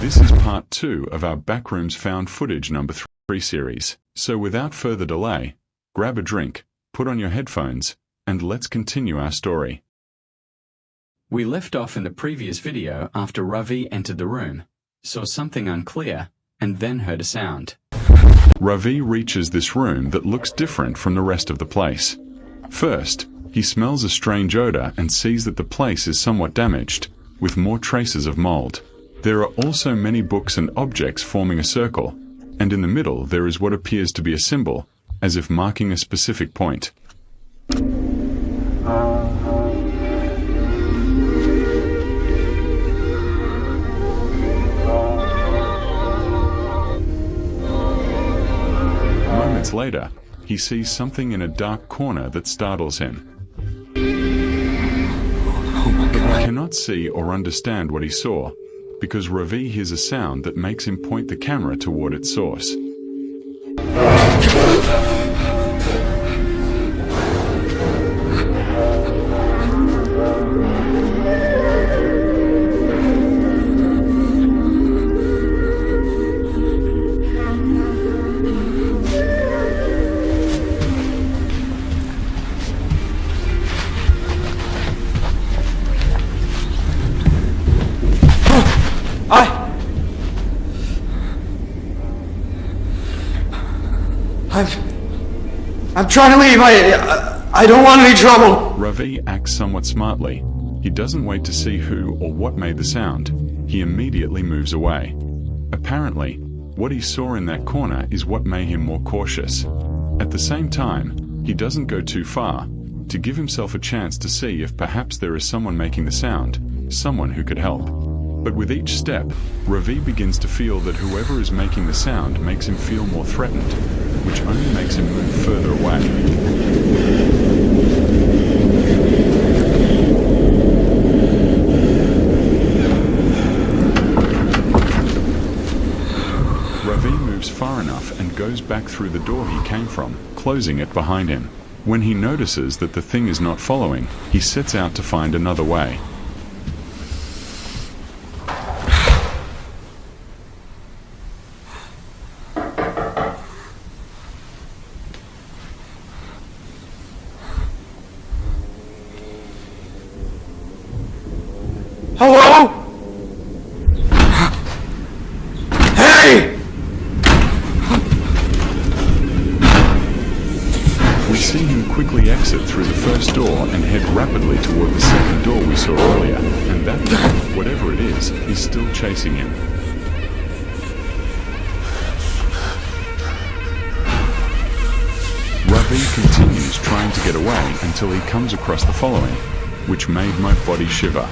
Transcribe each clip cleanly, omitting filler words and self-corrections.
This is part 2 of our Backrooms Found Footage number 3 series. So without further delay, grab a drink, put on your headphones, and let's continue our story. We left off in the previous video after Ravi entered the room, saw something unclear, and then heard a sound. Ravi reaches this room that looks different from the rest of the place. First, he smells a strange odor and sees that the place is somewhat damaged, with more traces of mold. There are also many books and objects forming a circle, and in the middle there is what appears to be a symbol, as if marking a specific point. Moments later, he sees something in a dark corner that startles him. But he cannot see or understand what he saw, because Ravi hears a sound that makes him point the camera toward its source. I'm trying to leave. I don't want any trouble. Ravi acts somewhat smartly. He doesn't wait to see who or what made the sound. He immediately moves away. Apparently, what he saw in that corner is what made him more cautious. At the same time, he doesn't go too far, to give himself a chance to see if perhaps there is someone making the sound, someone who could help. But with each step, Ravi begins to feel that whoever is making the sound makes him feel more threatened, which only makes him move further away. Ravi moves far enough and goes back through the door he came from, closing it behind him. When he notices that the thing is not following, he sets out to find another way. Hello? Hey! We see him quickly exit through the first door and head rapidly toward the second door we saw earlier, and that thing, whatever it is still chasing him. Ravi continues trying to get away until he comes across the following, which made my body shiver.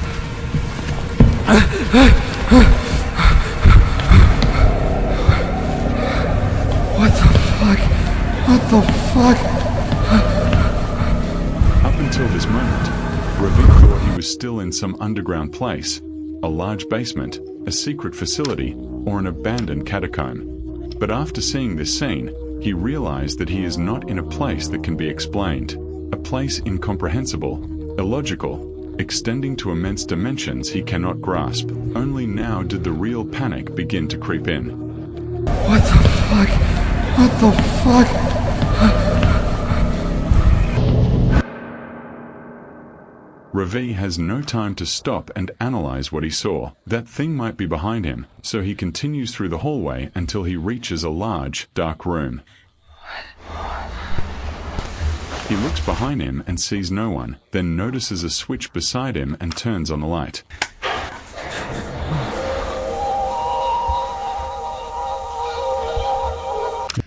What the fuck? What the fuck? Up until this moment, Ravi thought he was still in some underground place, a large basement, a secret facility, or an abandoned catacomb. But after seeing this scene, he realized that he is not in a place that can be explained, a place incomprehensible, illogical, extending to immense dimensions he cannot grasp. Only now did the real panic begin to creep in. What the fuck? What the fuck? Ravi has no time to stop and analyze what he saw. That thing might be behind him, so he continues through the hallway until he reaches a large, dark room. He looks behind him and sees no one, then notices a switch beside him and turns on the light.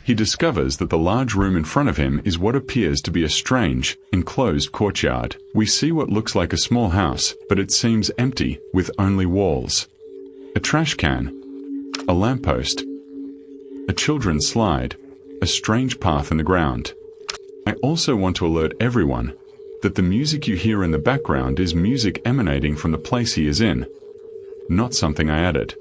He discovers that the large room in front of him is what appears to be a strange, enclosed courtyard. We see what looks like a small house, but it seems empty, with only walls. A trash can, a lamppost, a children's slide, a strange path in the ground. I also want to alert everyone that the music you hear in the background is music emanating from the place he is in, not something I added.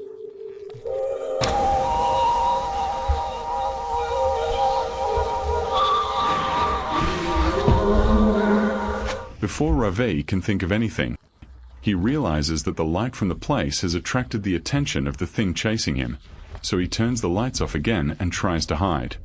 Before Ravi can think of anything, He realizes that the light from the place has attracted the attention of the thing chasing him, so he turns the lights off again and tries to hide.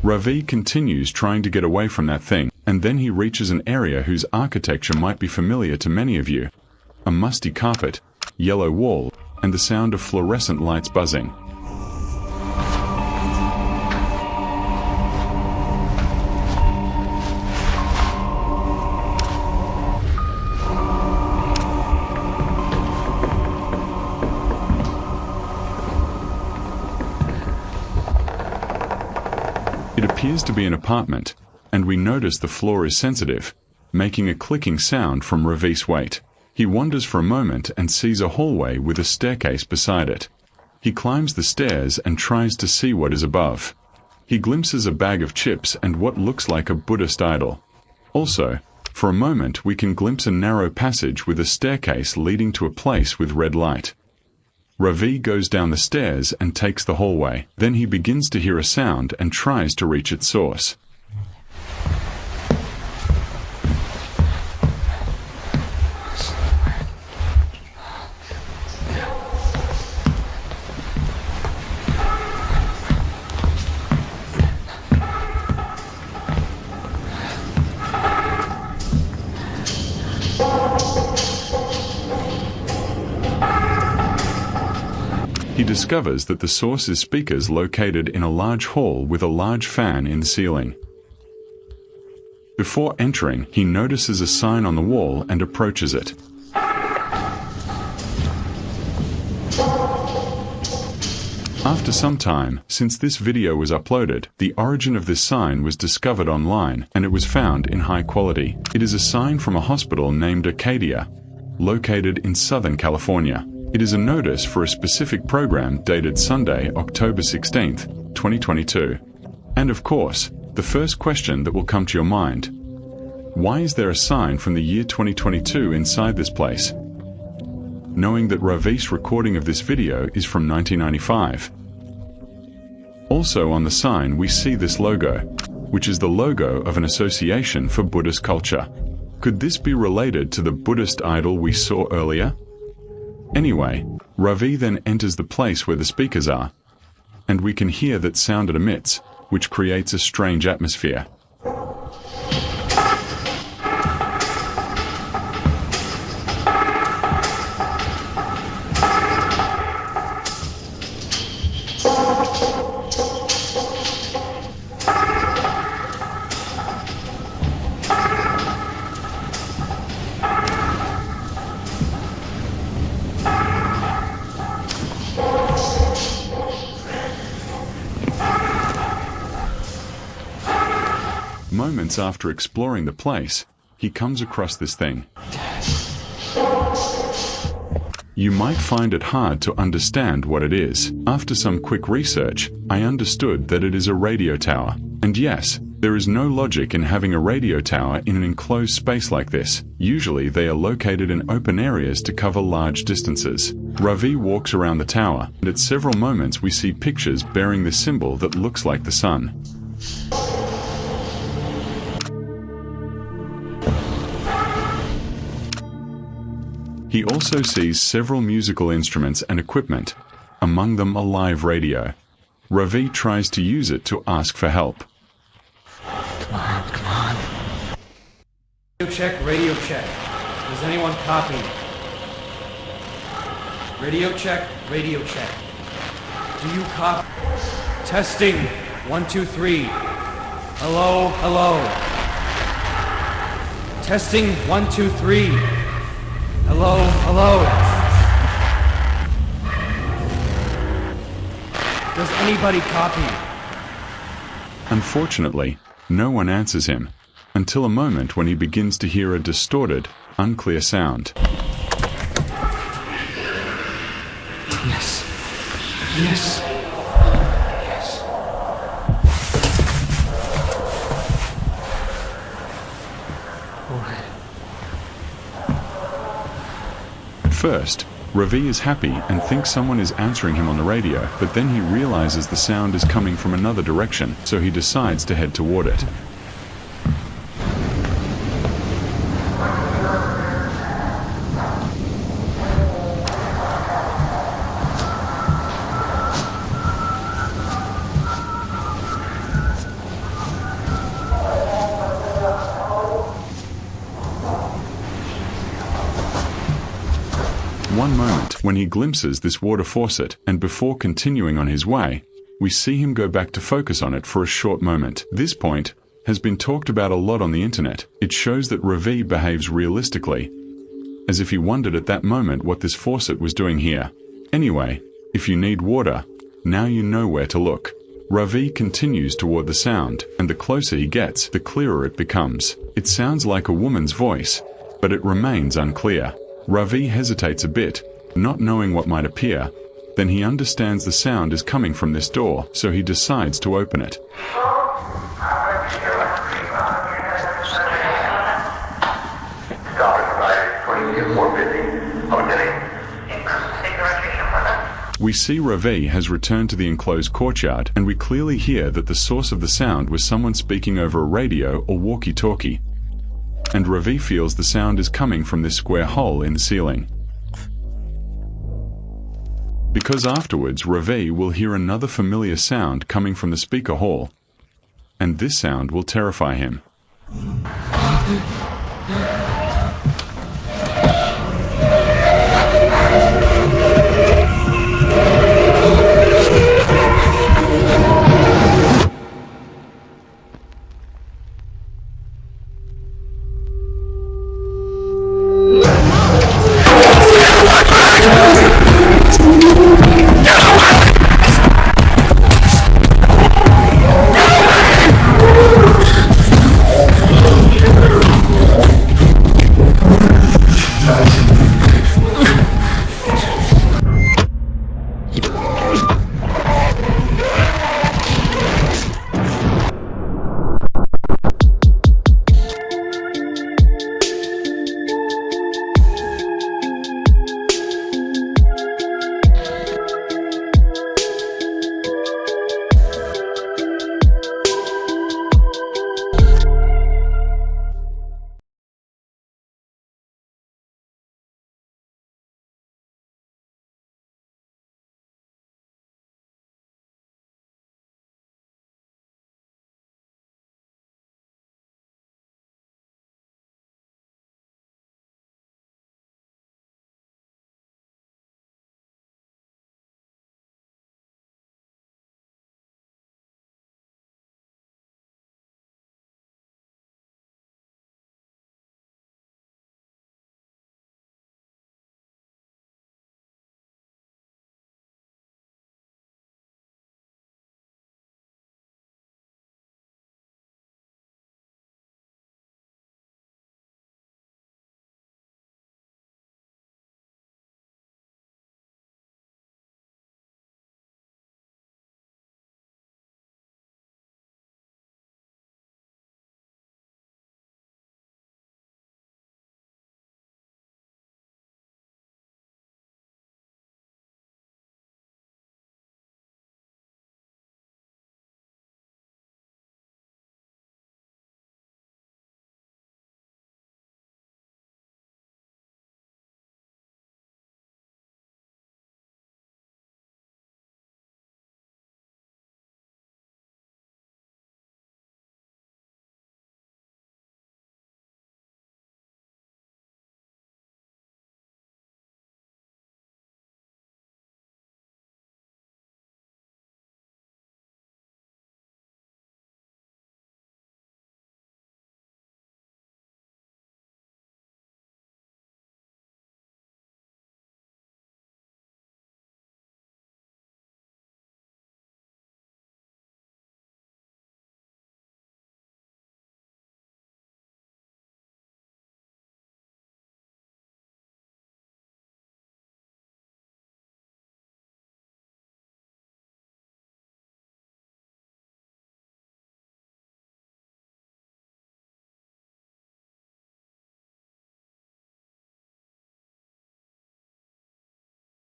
Ravi continues trying to get away from that thing, and then he reaches an area whose architecture might be familiar to many of you. A musty carpet, yellow wall, and the sound of fluorescent lights buzzing. It appears to be an apartment, and we notice the floor is sensitive, making a clicking sound from Ravi's weight. He wanders for a moment and sees a hallway with a staircase beside it. He climbs the stairs and tries to see what is above. He glimpses a bag of chips and what looks like a Buddhist idol. Also, for a moment we can glimpse a narrow passage with a staircase leading to a place with red light. Ravi goes down the stairs and takes the hallway. Then he begins to hear a sound and tries to reach its source. He discovers that the source is speakers located in a large hall with a large fan in the ceiling. Before entering, he notices a sign on the wall and approaches it. After some time, since this video was uploaded, the origin of this sign was discovered online and it was found in high quality. It is a sign from a hospital named Arcadia, located in Southern California. It is a notice for a specific program dated Sunday, October 16th, 2022. And of course, the first question that will come to your mind: why is there a sign from the year 2022 inside this place? Knowing that Ravi's recording of this video is from 1995. Also on the sign we see this logo, which is the logo of an association for Buddhist culture. Could this be related to the Buddhist idol we saw earlier? Anyway, Ravi then enters the place where the speakers are, and we can hear that sound it emits, which creates a strange atmosphere. Moments after exploring the place, he comes across this thing. You might find it hard to understand what it is. After some quick research, I understood that it is a radio tower. And yes, there is no logic in having a radio tower in an enclosed space like this. Usually they are located in open areas to cover large distances. Ravi walks around the tower, and at several moments we see pictures bearing the symbol that looks like the sun. He also sees several musical instruments and equipment, among them a live radio. Ravi tries to use it to ask for help. Come on. Radio check. Does anyone copy? Radio check. Do you copy? Testing. 1, 2, 3. Hello. Testing 1, 2, 3. Hello, hello. Does anybody copy? Unfortunately, no one answers him, until a moment when he begins to hear a distorted, unclear sound. Yes. Yes. Yes. All right. At first, Ravi is happy and thinks someone is answering him on the radio, but then he realizes the sound is coming from another direction, so he decides to head toward it. One moment when he glimpses this water faucet, and before continuing on his way, we see him go back to focus on it for a short moment. This point has been talked about a lot on the internet. It shows that Ravi behaves realistically, as if he wondered at that moment what this faucet was doing here. Anyway, if you need water, now you know where to look. Ravi continues toward the sound, and the closer he gets, the clearer it becomes. It sounds like a woman's voice, but it remains unclear. Ravi hesitates a bit, not knowing what might appear. Then he understands the sound is coming from this door, so he decides to open it. We see Ravi has returned to the enclosed courtyard, and we clearly hear that the source of the sound was someone speaking over a radio or walkie-talkie. And Ravi feels the sound is coming from this square hole in the ceiling. Because afterwards Ravi will hear another familiar sound coming from the speaker hall, and this sound will terrify him.